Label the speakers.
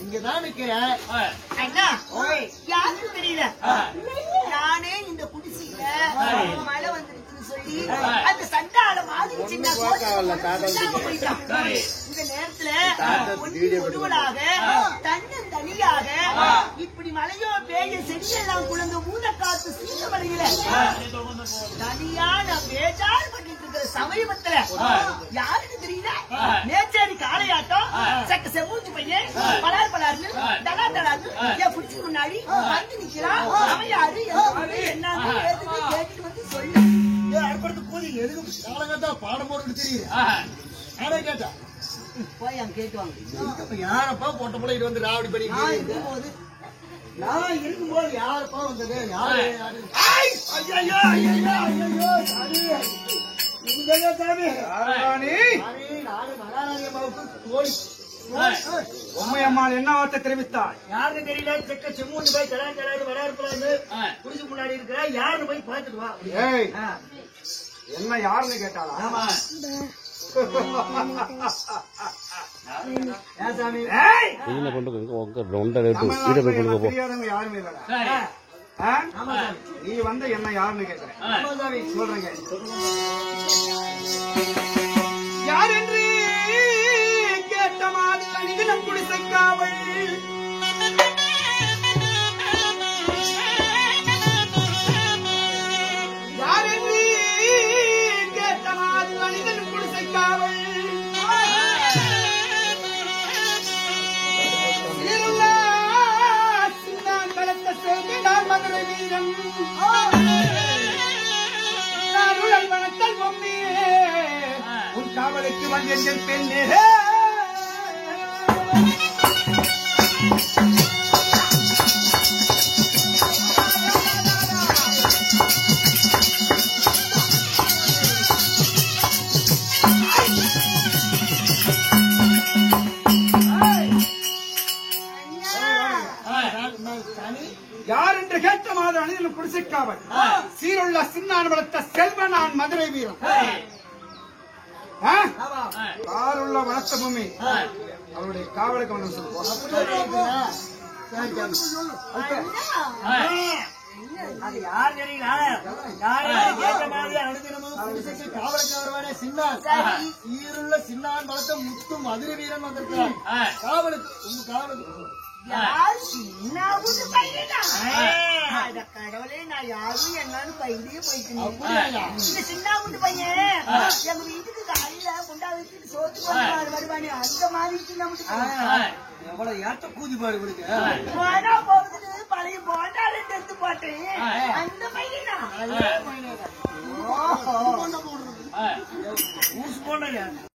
Speaker 1: இங்கதான் நிக்கிறேன். யாருக்கும் தெரியல. நானே இந்த குடிசையில மழை வந்துருச்சுன்னு சொல்லி அந்த சண்டால மாதிரி சின்ன போயிட்டான். இந்த நேரத்துல ஒருவராக தன்னந்தனியாக இப்படி மழையோ பேய செடியெல்லாம் குழந்தை ஊத காத்து சீன மலையில தனியா நான் பேச்சாறு பண்ணிட்டு இருக்கிற சமயத்துல யாருக்கு தெரியல நேச்சாரி காளையாட்டம் சக்க செம்மூச்சு பையன் பலார் பலார்னு தலா தலான்னு என் பிடிச்சி முன்னாடி வந்து நிக்கிறான். அவன் யாரு என்னன்னு கேட்டுட்டு வந்து சொல்லு.
Speaker 2: அடுப்படுத்து போது எதுக்கு காலகட்டா பாடம் போட்டு தெரியுது. யாரே கேட்டா
Speaker 1: போய் அங்க கேட்டுவாங்க.
Speaker 2: யாரப்பா போட்ட போல இது வந்து ராவடி பண்ணி
Speaker 1: இருக்கும்போது
Speaker 2: நான் இருக்கும்போது யாரப்பா வந்தது? யாரு யாரு?
Speaker 3: உண்மையம்மாள் என்ன வார்த்தை தெரிவித்தாள்?
Speaker 2: யாருன்னு தெரியல. செக்க செம்மூண்டு போய் கலாச்சாரம் வராருப்பலான்னு குடிச்சு முன்னாடி இருக்கிற யாரு போய் பார்த்துட்டு வா.
Speaker 3: என்ன யாருன்னு கேட்டாளா? யாருமே இல்ல. நீ வந்து என்ன யாருன்னு கேட்கிறேன். சொல்றேங்க யார் என்று கேட்ட மாதிரி அணிதினம் குடிசைக்காவல் யார் என்று கேட்ட மாதிரி அணிதினம் குடிசைக்காவல் சின்னான் பலத்த செய்தி நான் மதுரை வீரன் உடல் வனத்தல் பொம்மியே உன் காவலுக்கு வந்தேன் பெண்ணே. யார் என்று கேட்ட மாதிரி அணிதிலும் குடிசைக்காவல் சீருள்ள சின்னான் வளர்த்த செல்வ நான் மதுரை வீரன். காருள்ள வளர்த்த பூமி அவருடைய காவலுக்கு வந்து சொல்லுவோம்.
Speaker 2: அது யார் தெரியுங்களா? யாரு கேட்ட மாதிரி அனுதினமும் குடிசைக்கு காவலுக்கு வருவானே சின்னான். ஈருள்ள சின்னான் பலத்த முத்து மதுரை வீரன் வந்திருக்கிறான் காவலுக்கு. உங்க காவலுக்கு
Speaker 1: யார் சின்ன வீட்டு பையனா? அட கடவுளே, நான் யாரும் என்னன்னு பையிலேயே போயிட்டேன். இந்த சின்ன வீட்டு பையன் எங்க வீட்டுக்கு காலையில குண்டா வச்சுட்டு சோத்து கொண்டு வருவானே, அந்த மாதிரி சின்ன வீட்டு பையன்.
Speaker 2: எவ்வளவு ஏத்த கூதி பாரு இவனுக்கு.
Speaker 1: போனா போகுது, பழைய போட்டால எடுத்து போட்டேன். அந்த பையனா?
Speaker 2: ஊசு போன